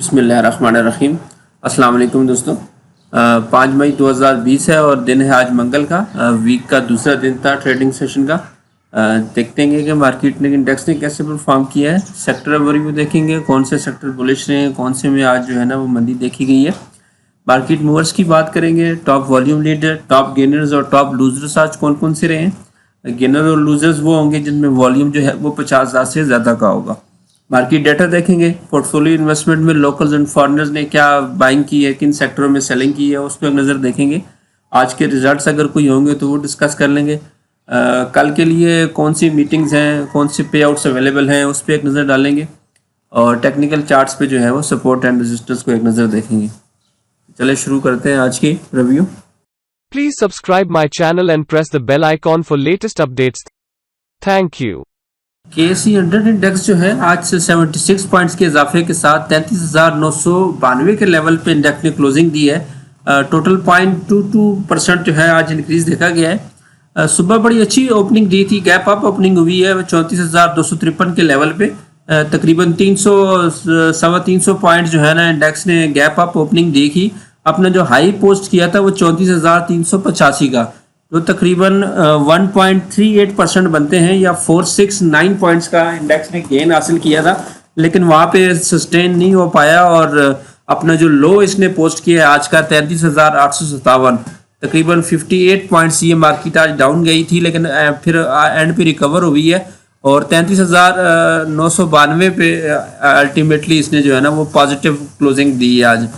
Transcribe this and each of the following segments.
बिस्मिल्लाहिर्रहमानिर्रहीम। अस्सलाम वालेकुम दोस्तों। 5 मई 2020 है और दिन है आज मंगल का। वीक का दूसरा दिन था ट्रेडिंग सेशन का। देखते हैं कि मार्केट ने इंडेक्स ने कैसे परफॉर्म किया है। सेक्टर ओवरव्यू देखेंगे, कौन से सेक्टर बुलिश रहे हैं, कौन से में आज जो है ना वो मंदी देखी गई है। मार्केट मूवर्स की बात करेंगे, top volume leader, top gainers और टॉप लूजर्स आज कौन कौन से रहे हैं। गेनर और लूजर्स वो होंगे जिनमें वॉल्यूम जो है वो 50,000 से ज़्यादा का होगा। मार्केट डाटा देखेंगे, पोर्टफोलियो इन्वेस्टमेंट में लोकल्स एंड फॉरेनर्स ने क्या बाइंग की है, किन सेक्टरों में सेलिंग की है, उस पर नज़र देखेंगे। आज के रिजल्ट्स अगर कोई होंगे तो वो डिस्कस कर लेंगे। कल के लिए कौन सी मीटिंग्स हैं, कौन सी पे आउट्स अवेलेबल हैं, उस पर एक नज़र डालेंगे और टेक्निकल चार्ट्स पे जो है वो सपोर्ट एंड रेजिस्टेंस को एक नज़र देखेंगे। चले शुरू करते हैं आज की review. Please subscribe my channel and press the bell icon for latest updates. Thank you. KSE 100 index जो है आज से 76 पॉइंट्स के इजाफे के साथ 33,992 के लेवल पे इंडेक्स ने क्लोजिंग दी है। टोटल 0.22% जो है आज इंक्रीज देखा गया है। सुबह बड़ी अच्छी ओपनिंग दी थी, गैप अप ओपनिंग हुई है 34,253 के लेवल पे। तकरीबन 300 पॉइंट जो है ना इंडेक्स ने गैप अप ओपनिंग दी थी। अपना जो हाई पोस्ट किया था वो 34,385 का, जो तकरीबन 1.38% बनते हैं या 469 पॉइंट्स का इंडेक्स ने गेन हासिल किया था, लेकिन वहाँ पे सस्टेन नहीं हो पाया और अपना जो लो इसने पोस्ट किया है आज का 33,857, तकरीबन 58 पॉइंट्स ये मार्केट आज डाउन गई थी, लेकिन फिर एंड पे रिकवर हुई है और 33,992 पे अल्टीमेटली इसने जो है ना वो पॉजिटिव क्लोजिंग दी है आज।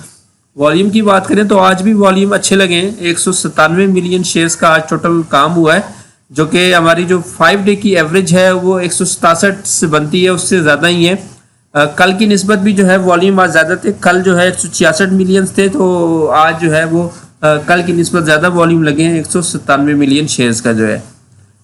वॉल्यूम की बात करें तो आज भी वॉल्यूम अच्छे लगे हैं। 197 मिलियन शेयर्स का आज टोटल काम हुआ है, जो कि हमारी जो 5 डे की एवरेज है वो 167 से बनती है, उससे ज़्यादा ही है। कल की निस्बत भी जो है वॉल्यूम आज ज़्यादा थे। कल जो है 166 मिलियन थे, तो आज जो है वो कल की निस्बत ज़्यादा वॉल्यूम लगे हैं। 197 मिलियन शेयर्स का जो है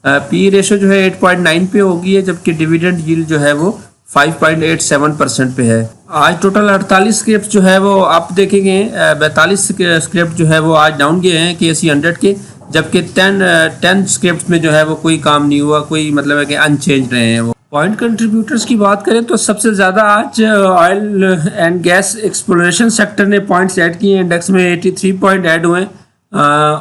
पी रेशो जो है 8.9 पे होगी है, जबकि डिविडेंड यील्ड जो है वो 5.87% पे है। आज टोटल 48 स्क्रिप्ट जो है वो आप देखेंगे, 42 स्क्रिप्ट जो है वो आज डाउन गए हैं KSE 100 के, जबकि 10 स्क्रिप्ट में जो है वो कोई काम नहीं हुआ, कोई मतलब है कि अनचेंज रहे हैं वो। पॉइंट कंट्रीब्यूटर्स की बात करें तो सबसे ज़्यादा आज oil and gas exploration sector ने पॉइंट्स ऐड किए हैं। इंडेक्स में 83 पॉइंट ऐड हुए हैं।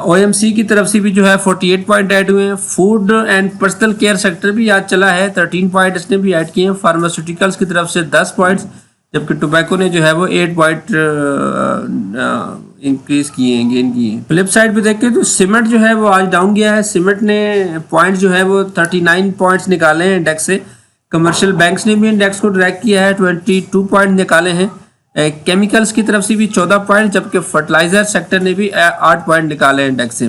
OMC की तरफ से भी जो है 48 पॉइंट ऐड हुए हैं। Food and personal care sector भी आज चला है, 13 पॉइंट इसने भी ऐड किए हैं। फार्मास्यूटिकल्स की तरफ से 10 पॉइंट्स, जबकि टोबैको ने जो है वो 8 पॉइंट इंक्रीज किए हैं, गेन किए हैं। फ्लिप साइड पे देखें तो सीमेंट जो है वो आज डाउन गया है। सीमेंट ने पॉइंट जो है वो 39 पॉइंट्स निकाले हैं इंडेक्स से। कमर्शियल बैंक्स ने भी इंडेक्स को ड्रैग किया है, 22 पॉइंट निकाले हैं। केमिकल्स की तरफ से भी 14 पॉइंट, जबकि फर्टिलाइजर सेक्टर ने भी 8 पॉइंट निकाले हैं इंडेक्स से।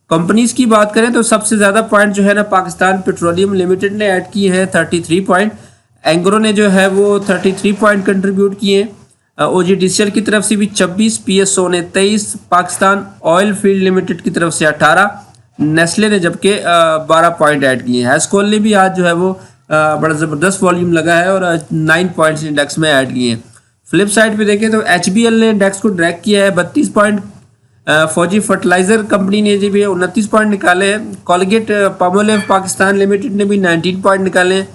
कंपनीज की बात करें तो सबसे ज़्यादा पॉइंट जो है ना पाकिस्तान पेट्रोलियम लिमिटेड ने ऐड किए हैं 33 पॉइंट। एंग्रो ने जो है वो 33 पॉइंट कंट्रीब्यूट किए हैं। OGDCL की तरफ से भी 26, PSO ने 23, पाकिस्तान ऑयल फील्ड लिमिटेड की तरफ से 18, नेस्ले ने जबकि 12 पॉइंट ऐड किए हैं। हैस्कोल ने भी आज जो है वो बड़ा ज़बरदस्त वॉल्यूम लगा है और 9 पॉइंट्स इंडेक्स में ऐड किए हैं। फ्लिप साइड पे देखें तो HBL ने इंडेक्स को ड्रैग किया है 32 पॉइंट। फौजी फर्टिलाइजर कंपनी ने जी भी 29 पॉइंट निकाले हैं। कॉलगेट पामोलिव पाकिस्तान लिमिटेड ने भी 19 पॉइंट निकाले हैं।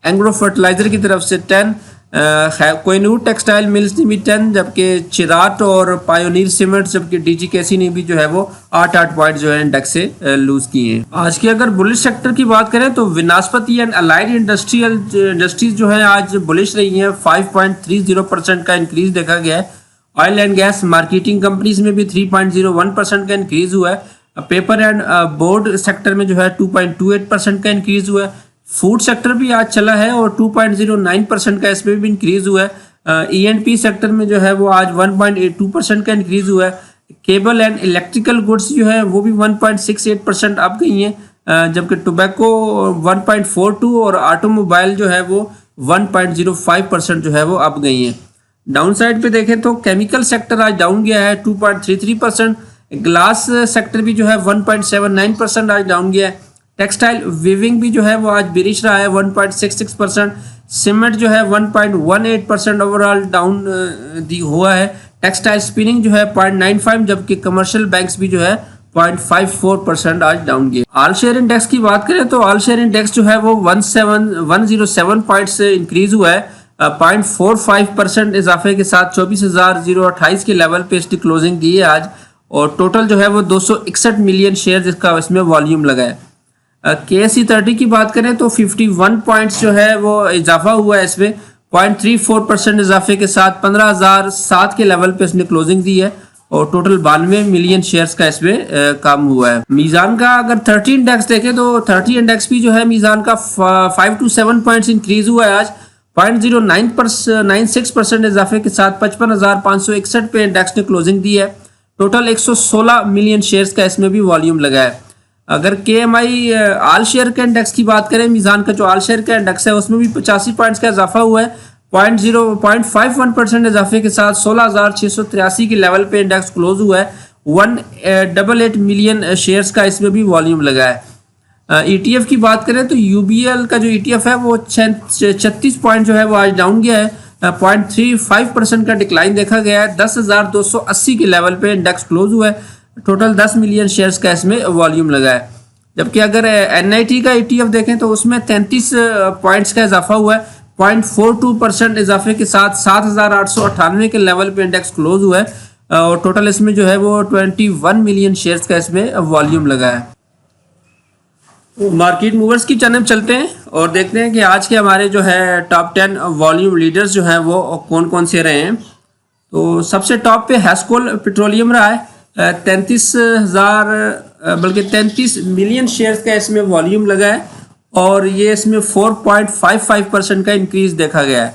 एंग्रो फर्टिलाइजर की तरफ से 10, कोहिनूर टेक्सटाइल मिल्स ने भी 10, जबकि चिराट और पायोनीर सीमेंट, जबकि DGKC ने भी जो है वो 8 पॉइंट जो है इंडेक्स से लूज किए हैं। आज की अगर बुलिश सेक्टर की बात करें तो विनास्पति एंड अलाइड इंडस्ट्रीज जो है आज बुलिश रही हैं। 5.30% का इंक्रीज देखा गया है। Oil and gas marketing companies में भी 3.01% का इंक्रीज हुआ है। पेपर एंड बोर्ड सेक्टर में जो है 2.28% का इंक्रीज हुआ है। फूड सेक्टर भी आज चला है और 2.09% का इसमें भी इंक्रीज हुआ है। E&P सेक्टर में जो है वो आज 1.82% का इंक्रीज हुआ है। केबल एंड इलेक्ट्रिकल गुड्स जो है वो भी 1.68% अप गई हैं, जबकि टोबैको 1.42 और ऑटोमोबाइल जो है वो 1.05% जो है वो अप गई हैं। डाउन साइड पे देखें तो केमिकल सेक्टर आज डाउन गया है 2.33%। ग्लास सेक्टर भी जो है 1.79% आज डाउन गया है। टेक्सटाइल वीविंग भी जो है वो आज बेरिश रहा है 1.66%। सीमेंट जो है 1.18% ओवरऑल डाउन हुआ है। टेक्सटाइल स्पिनिंग जो है 0.95, जबकि कमर्शियल बैंक्स भी जो है 0.54% आज डाउन गए। ऑल शेयर इंडेक्स की बात करें तो ऑल शेयर इंडेक्स जो है वो 107 पॉइंट से इंक्रीज हुआ है। 0.45% इजाफे के साथ 24,028 के लेवल पे इसकी क्लोजिंग दी है आज। और टोटल जो है वो 261 मिलियन शेयर इसका इसमें वॉल्यूम लगा है। KSE 30 की बात करें तो 51 पॉइंट्स जो है वो इजाफा हुआ है इसमें, 0.34% इजाफे के साथ 15,007 के लेवल पे इसने क्लोजिंग दी है। और टोटल 92 मिलियन शेयर्स का इसमें काम हुआ है। मीज़ान का अगर 30 इंडेक्स देखें तो 30 इंडेक्स भी जो है मीज़ान का 5 to 7 पॉइंट्स इंक्रीज हुआ है आज। 0.0996% इजाफे के साथ 55,561 पे इंडेक्स ने क्लोजिंग दी है। टोटल 116 मिलियन शेयर्स का इसमें भी वॉल्यूम लगा है। अगर KMI आल शेयर के इंडेक्स की बात करें, मीज़ान का जो आल शेयर का इंडेक्स है उसमें भी 85 पॉइंट्स का इजाफा हुआ है। 0.51% इजाफे के साथ 16,683 के लेवल पे इंडेक्स क्लोज हुआ है। 188 मिलियन शेयर्स का इसमें भी वॉल्यूम लगा है। ETF की बात करें तो UBL का जो ETF है वो 36 पॉइंट जो है वो आज डाउन गया है। 0.35% का डिक्लाइन देखा गया है। 10,280 के लेवल पे इंडेक्स क्लोज हुआ है। टोटल 10 मिलियन शेयर्स का इसमें वॉल्यूम लगा है। जबकि अगर NIT का ETF देखें तो उसमें 33 पॉइंट्स का इजाफा हुआ है। 0.42% इजाफे के साथ 7,898 के लेवल पे इंडेक्स क्लोज हुआ है। और टोटल इसमें जो है वो 21 मिलियन शेयर्स का इसमें वॉल्यूम लगा है। मार्केट मूवर्स की जानब चलते हैं और देखते हैं कि आज के हमारे जो है टॉप 10 वॉल्यूम लीडर्स जो हैं वो कौन कौन से रहे हैं। तो सबसे टॉप पे हैस्कोल पेट्रोलियम रहा है। 33 मिलियन शेयर्स का इसमें वॉल्यूम लगा है और ये इसमें 4.55% का इंक्रीज देखा गया है।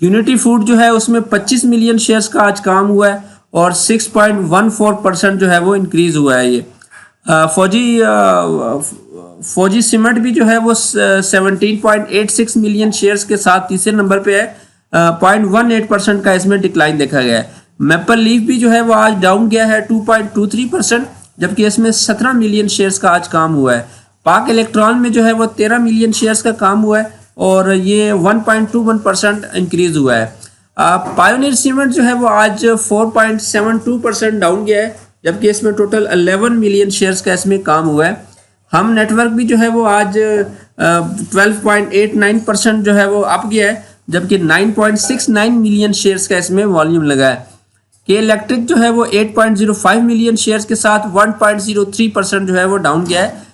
यूनिटी फूड जो है उसमें 25 मिलियन शेयर्स का आज काम हुआ है और 6.14% जो है वो इंक्रीज हुआ है। ये फौजी सीमेंट भी जो है वो 17.86 मिलियन शेयर्स के साथ तीसरे नंबर पे है। 0.18% का इसमें डिक्लाइन देखा गया है। मैपल लीफ भी जो है वो आज डाउन गया है 2.23%, जबकि इसमें 17 मिलियन शेयर्स का आज काम हुआ है। पाक इलेक्ट्रॉन में जो है वो 13 मिलियन शेयर्स का काम हुआ है और ये 1.21% इंक्रीज हुआ है। पायोनियर सीमेंट जो है वो आज 4.72% डाउन गया है, जबकि इसमें टोटल 11 मिलियन शेयर्स का इसमें काम हुआ है। हम नेटवर्क भी जो है वो आज 12.89% जो है वो अप गया है, जबकि 9.69 मिलियन शेयर्स का इसमें वॉल्यूम लगा है। के इलेक्ट्रिक जो है वो 8.05 मिलियन शेयर्स के साथ 1.03% जो है वो डाउन गया है।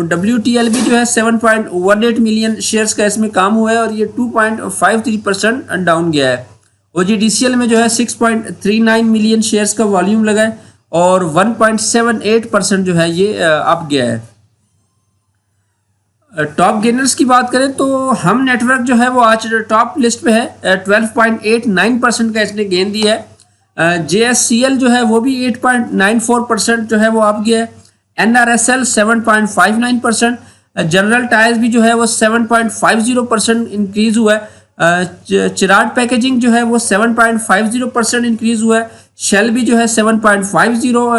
WTL भी जो है 7.18 मिलियन शेयर्स का इसमें काम हुआ है और ये 2.53% डाउन गया है। OGDCL में जो है 6.39 मिलियन शेयर्स का वॉल्यूम लगा है और 1.78% जो है ये अप गया है। टॉप गेनर्स की बात करें तो हम नेटवर्क जो है वो आज टॉप लिस्ट पे है। 12.89% का इसने गेन दिया है। JSCL जो है वो भी 8.94% जो है वो अप गया है। NRSL 7.59%। जनरल टायर्स भी जो है वो 7.50% इंक्रीज हुआ है। चिराग पैकेजिंग जो है वो 7.50% इंक्रीज हुआ है। शेल भी जो है 7.50।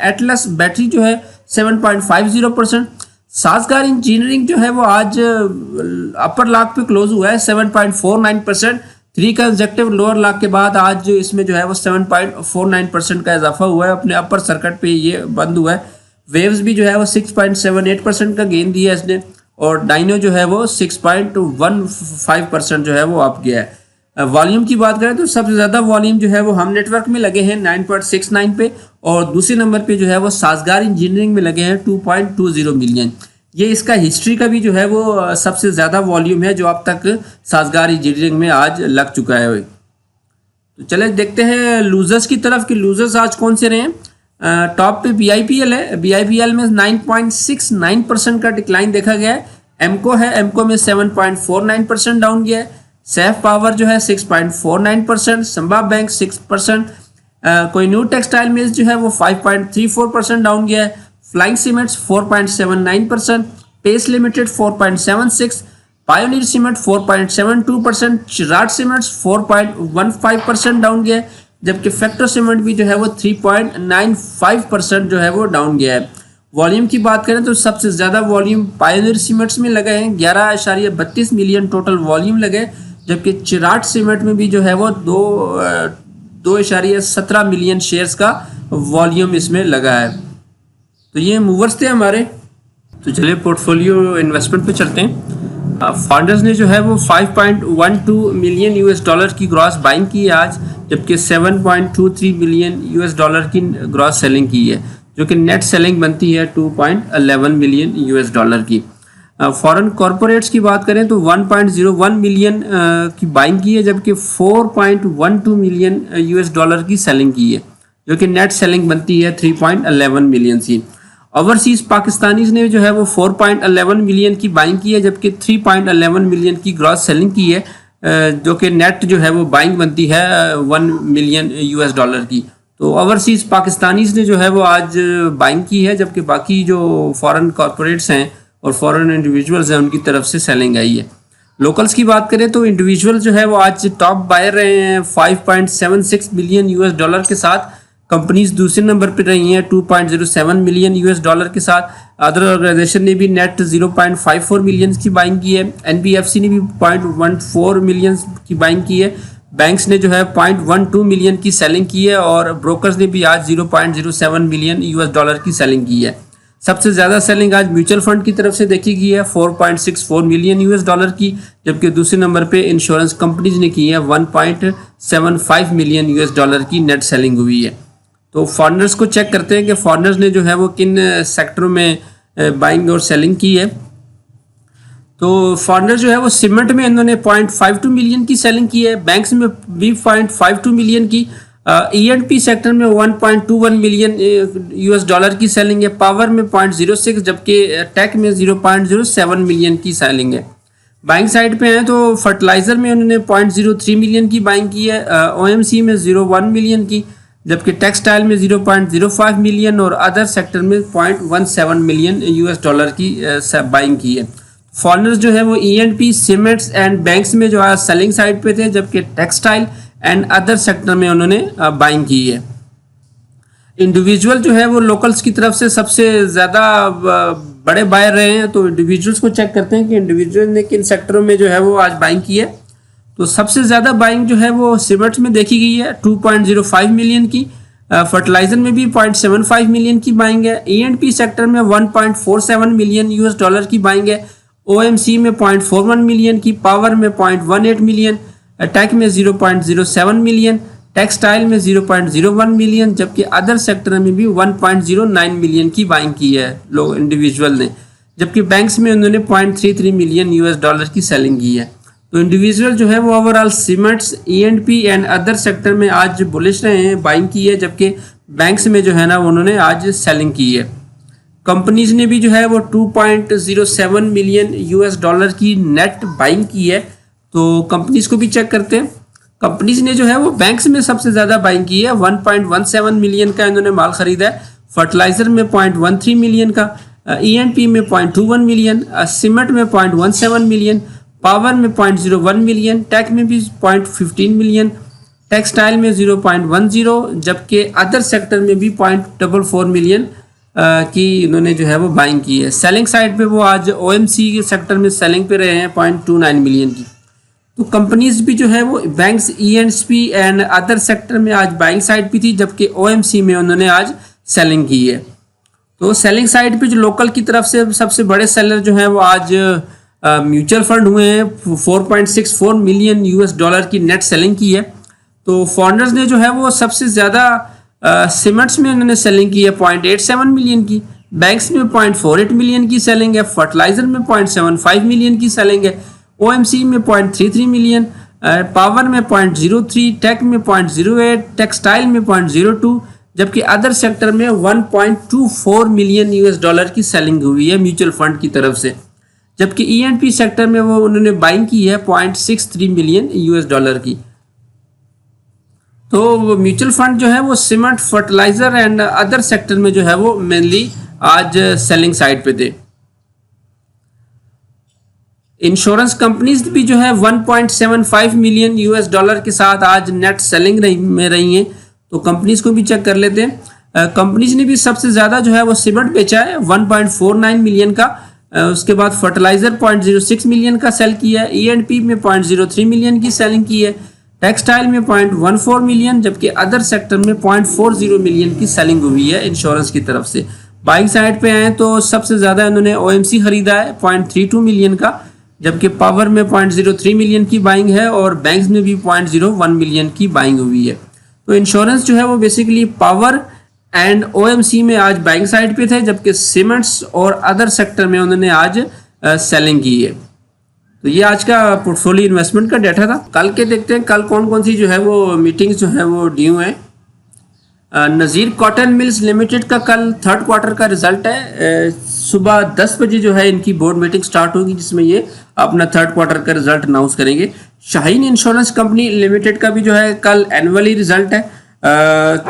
एटलस बैटरी जो है 7.50%। साजगार इंजीनियरिंग जो है वो आज अपर लाख पे क्लोज हुआ है 7.49%। 3 कंसेक्टिव लोअर लाख के बाद आज इसमें जो है वो 7.49% का इजाफा हुआ है। अपने अपर सर्किट पे ये बंद हुआ है। वेव्स भी जो है वो 6.78% का गेन दिया है इसने और डाइनो जो है वो 6.15% जो है वो अप गया है। वॉल्यूम की बात करें तो सबसे ज़्यादा वॉल्यूम जो है वो हम नेटवर्क में लगे हैं 9.69 पे और दूसरे नंबर पे जो है वो साजगार इंजीनियरिंग में लगे हैं 2.20 मिलियन। ये इसका हिस्ट्री का भी जो है वो सबसे ज़्यादा वॉल्यूम है जो अब तक साजगार इंजीनियरिंग में आज लग चुका है। तो चले देखते हैं लूजर्स की तरफ कि लूजर्स आज कौन से रहे हैं। टॉप पे BIPL है। BIPL में 9.69% का डिक्लाइन देखा गया है। एमको है, एमको में 7.49% डाउन गया है। सैफ पावर जो है 6.49%। Samba bank 6%। Kohinoor textile mills जो है वो 5.34% डाउन गया है। Flying cements 4.79%। Pace limited 4.76%। Pioneer cement 4.72%। Chirag cements 4.15% down गया है, जबकि फैक्टर सीमेंट भी जो है वो 3.95% जो है वो डाउन गया है। वॉल्यूम की बात करें तो सबसे ज़्यादा वॉल्यूम पायोनियर सीमेंट्स में लगे हैं 11.32 मिलियन टोटल वॉल्यूम लगे, जबकि चिराग सीमेंट में भी जो है वो 2.17 मिलियन शेयर्स का वॉल्यूम इसमें लगा है। तो ये मूवर्स थे हमारे। तो चलिए पोर्टफोलियो इन्वेस्टमेंट पे चलते हैं। फाउंडर्स ने जो है वो 5.12 मिलियन यूएस डॉलर की ग्रॉस बाइंग की है आज, जबकि 7.23 मिलियन यूएस डॉलर की ग्रॉस सेलिंग की है, जो कि नेट सेलिंग बनती है 2.11 मिलियन यूएस डॉलर की। फॉरेन कॉरपोरेट्स की बात करें तो 1.01 मिलियन की बाइंग की है, जबकि 4.12 मिलियन यूएस डॉलर की सेलिंग की है, जो कि नेट सेलिंग बनती है 3.11 मिलियन की। ओवरसीज पाकिस्तानीज ने जो है वो 4.11 मिलियन की बाइंग की है, जबकि 3.11 मिलियन की ग्रॉस सेलिंग की है, जो कि नेट जो है वो बाइंग बनती है 1 मिलियन यूएस डॉलर की। तो ओवरसीज पाकिस्तानीज ने जो है वो आज बाइंग की है, जबकि बाकी जो फॉरेन कॉरपोरेट्स हैं और फॉरेन इंडिविजुअल्स हैं उनकी तरफ से सेलिंग आई है। लोकल्स की बात करें तो इंडिविजुअल जो है वो आज टॉप बायर रहे हैं 5.76 मिलियन यूएस डॉलर के साथ। कंपनीज दूसरे नंबर पर रही हैं 2.07 मिलियन यूएस डॉलर के साथ। अदर ऑर्गेनाइजेशन ने भी नेट 0.54 मिलियन की बाइंग की है। एनबीएफसी ने भी 0.14 मिलियन की बाइंग की है। बैंक्स ने जो है 0.12 मिलियन की सेलिंग की है और ब्रोकर्स ने भी आज 0.07 मिलियन यूएस डॉलर की सेलिंग की है। सबसे ज़्यादा सेलिंग आज म्यूचुअल फंड की तरफ से देखी गई है 4.64 मिलियन यूएस डॉलर की, जबकि दूसरे नंबर पे इंश्योरेंस कंपनीज ने की है 1.75 मिलियन यूएस डॉलर की नेट सेलिंग हुई है। तो फॉरेनर्स को चेक करते हैं कि फॉरेनर्स ने जो है वो किन सेक्टरों में बाइंग और सेलिंग की है। तो फॉरेनर जो है वो सीमेंट में इन्होंने 0.52 मिलियन की सेलिंग की है, बैंक्स में भी 0.52 मिलियन की, E&P सेक्टर में 1.21 मिलियन यूएस डॉलर की सेलिंग है, पावर में 0.06, जबकि टेक में 0.07 मिलियन की सेलिंग है। बाइंग साइड पे हैं तो फर्टिलाइजर में उन्होंने 0.03 मिलियन की बाइंग की है, OMC में 0.1 मिलियन की, जबकि टेक्सटाइल में 0.05 मिलियन और अदर सेक्टर में 0.17 मिलियन यूएस डॉलर की बाइंग की है। फॉरेनर्स जो है वो E&P सीमेंट्स एंड बैंक्स में जो है सेलिंग साइड पे थे, जबकि टेक्सटाइल एंड अदर सेक्टर में उन्होंने बाइंग की है। इंडिविजुअल जो है वो लोकल्स की तरफ से सबसे ज़्यादा बड़े बायर रहे हैं। तो इंडिविजुअल्स को चेक करते हैं कि इंडिविजुअल ने किन सेक्टरों में जो है वो आज बाइंग की है। तो सबसे ज़्यादा बाइंग जो है वो सीमेंट्स में देखी गई है 2.05 मिलियन की, फर्टिलाइजर में भी 0.75 मिलियन की बाइंग है, E&P सेक्टर में 1.47 मिलियन यूएस डॉलर की बाइंग है, OMC में 0.41 मिलियन की, पावर में 0.18 मिलियन, टेक में 0.07 मिलियन, टेक्सटाइल में 0.01 मिलियन, जबकि अदर सेक्टर में भी 1.09 मिलियन की बाइंग की है लोग इंडिविजुअल ने, जबकि बैंक्स में उन्होंने 0.33 मिलियन यूएस डॉलर की सेलिंग की है। तो इंडिविजुअल जो है वो overall cements, E&P and other sector में आज बुलिश रहे हैं, बाइंग की है, जबकि बैंक्स में जो है ना उन्होंने आज सेलिंग की है। कंपनीज ने भी जो है वो 2.07 मिलियन यूएस डॉलर की नेट बाइंग की है। तो कंपनीज को भी चेक करते हैं। कंपनीज ने जो है वो बैंक्स में सबसे ज़्यादा बाइंग की है, 1.17 मिलियन का इन्होंने माल खरीदा है, फर्टिलाइजर में 0.13 मिलियन का, E&P में 0.21 मिलियन, सीमेंट में 0.17 मिलियन, पावर में 0.01 मिलियन, टेक में भी 0.15 मिलियन, टेक्सटाइल में 0.10, जबकि अदर सेक्टर में भी 0.44 मिलियन की इन्होंने जो है वो बाइंग की है। सेलिंग साइड पे वो आज OMC के सेक्टर में सेलिंग पे रहे हैं 0.29 मिलियन की। तो कंपनीज भी जो है वो banks, E&P and other sector में आज बाइंग साइड पे थी, जबकि OMC में उन्होंने आज सेलिंग की है। तो सेलिंग साइड पे जो लोकल की तरफ से सबसे बड़े सेलर जो है वो आज म्यूचुअल फंड हुए हैं, 4.64 मिलियन यूएस डॉलर की नेट सेलिंग की है। तो फॉरेनर्स ने जो है वो सबसे ज़्यादा सीमेंट्स में इन्होंने सेलिंग की है 0.87 मिलियन की, बैंक्स में 0.48 मिलियन की सेलिंग है, फर्टिलाइजर में 0.75 मिलियन की सेलिंग है, OMC में 0.33 मिलियन, पावर में 0.03, टेक में 0.08, टेक्सटाइल में 0.02, जबकि अदर सेक्टर में 1.24 मिलियन यूएस डॉलर की सेलिंग हुई है म्यूचुअल फंड की तरफ से, जबकि E&P सेक्टर में वो उन्होंने बाइंग की है 0.63 मिलियन यूएस डॉलर की। तो म्यूचुअल फंड जो है वो cement, fertiliser and other sector में जो है वो मेनली आज सेलिंग साइड पे थे। इंश्योरेंस कंपनीज भी जो है 1.75 मिलियन यूएस डॉलर के साथ आज नेट सेलिंग में रही हैं। तो कंपनीज को भी चेक कर लेते हैं। कंपनीज ने भी सबसे ज़्यादा जो है वो सीमेंट बेचा है 1.49 मिलियन का, उसके बाद फर्टिलाइजर 0.06 मिलियन का सेल किया है, E&P में 0.03 मिलियन की सेलिंग की है, टेक्सटाइल में 0.14 मिलियन, जबकि अदर सेक्टर में 0.40 मिलियन की सेलिंग हुई है इंश्योरेंस की तरफ से। बाइंग साइड पे आए तो सबसे ज़्यादा इन्होंने OMC खरीदा है 0.32 मिलियन का, जबकि पावर में 0.03 मिलियन की बाइंग है और बैंक्स में भी 0.01 मिलियन की बाइंग हुई है। तो इंश्योरेंस जो है वो बेसिकली पावर एंड ओएमसी में आज बाइंग साइड पे थे, जबकि सीमेंट्स और अदर सेक्टर में उन्होंने आज सेलिंग की है। तो ये आज का पोर्टफोलियो इन्वेस्टमेंट का डाटा था। कल के देखते हैं कल कौन कौन सी जो है वो मीटिंग्स जो है वो ड्यू है। नज़ीर कॉटन मिल्स लिमिटेड का कल थर्ड क्वार्टर का रिजल्ट है। सुबह 10 बजे जो है इनकी बोर्ड मीटिंग स्टार्ट होगी, जिसमें ये अपना थर्ड क्वार्टर का रिजल्ट अनाउंस करेंगे। शाहीन इंश्योरेंस कंपनी लिमिटेड का भी जो है कल एनुअली रिजल्ट है।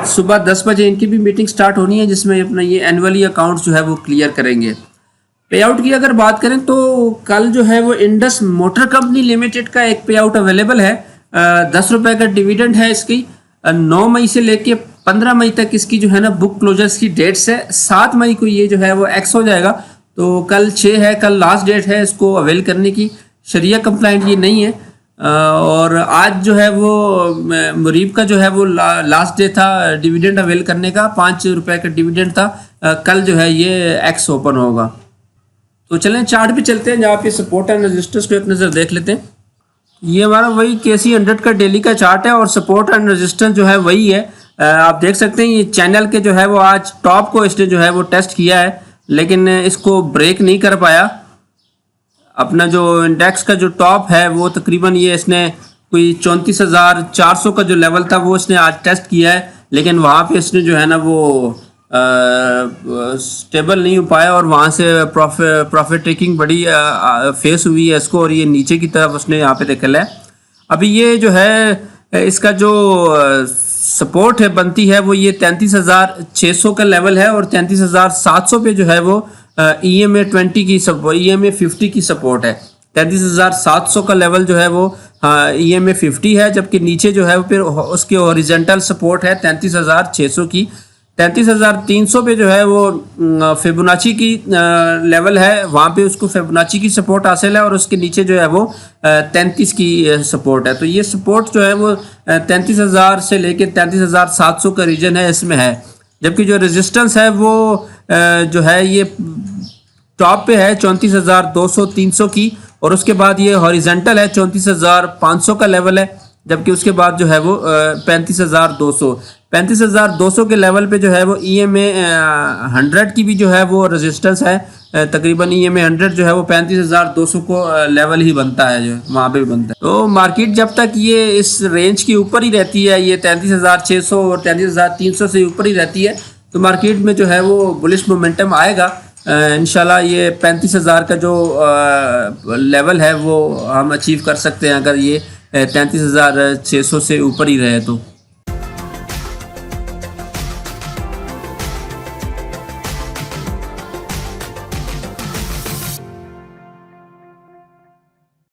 सुबह 10 बजे इनकी भी मीटिंग स्टार्ट होनी है, जिसमें अपना ये एनुअली अकाउंट्स जो है वो क्लियर करेंगे। पे आउट की अगर बात करें तो कल जो है वो इंडस मोटर कंपनी लिमिटेड का एक पे आउट अवेलेबल है। 10 रुपये का डिविडेंड है इसकी। 9 मई से लेके 15 मई तक इसकी जो है ना बुक क्लोजर्स की डेट्स है। 7 मई को ये जो है वो एक्स हो जाएगा। तो कल 6 है, कल लास्ट डेट है इसको अवेल करने की। शरिया कंप्लाइंट ये नहीं है। और आज जो है वो मुरीब का जो है वो लास्ट डे था डिविडेंड अवेल करने का। 5 रुपये का डिविडेंड था। कल जो है ये एक्स ओपन होगा। तो चलें चार्ट पे चलते हैं, जहाँ पे सपोर्ट एंड रेजिस्टेंस को एक नज़र देख लेते हैं। ये हमारा वही KC 100 का डेली का चार्ट है और सपोर्ट एंड रेजिस्टेंस जो है वही है। आप देख सकते हैं ये चैनल के जो है वो आज टॉप को इसने जो है वो टेस्ट किया है, लेकिन इसको ब्रेक नहीं कर पाया। अपना जो इंडेक्स का जो टॉप है वो तकरीबन ये इसने कोई 34,400 का जो लेवल था वो इसने आज टेस्ट किया है, लेकिन वहाँ पे इसने जो है ना वो स्टेबल नहीं हो पाया और वहाँ से प्रॉफिट टेकिंग बड़ी फेस हुई है इसको, और ये नीचे की तरफ उसने यहाँ पे देखा है। अभी ये जो है इसका जो सपोर्ट है बनती है वो ये 33,600 का लेवल है और 33,700 पे जो है वो EMA 20 की EMA 50 की सपोर्ट है। 33,700 का लेवल जो है वो EMA 50 है, जबकि नीचे जो है वो फिर उसकी हॉरिजॉन्टल सपोर्ट है 33,600 की। 33,300 पे जो है वो फिबोनाची की लेवल है, वहाँ पे उसको फिबोनाची की सपोर्ट हासिल है और उसके नीचे जो है वो 33 की सपोर्ट है। तो ये सपोर्ट जो है वो 33,000 से लेके 33,700 का रीजन है इसमें है, जबकि जो रेजिस्टेंस है वो जो है ये टॉप पे है 34,200-300 की, और उसके बाद ये हॉरिजेंटल है 34,500 का लेवल है, जबकि उसके बाद जो है वो 35,200 के लेवल पे जो है वो EMA 100 की भी जो है वो रेजिस्टेंस है। तकरीबन EMA 100 जो है वो 35,200 को लेवल ही बनता है, जो वहाँ पे भी बनता है। तो मार्केट जब तक ये इस रेंज के ऊपर ही रहती है, ये 33,600 और 33,300 से ऊपर ही रहती है, तो मार्केट में जो है वो बुलिश मोमेंटम आएगा। इंशाल्लाह ये 35,000 का जो लेवल है वो हम अचीव कर सकते हैं अगर ये 33,600 से ऊपर ही रहे तो।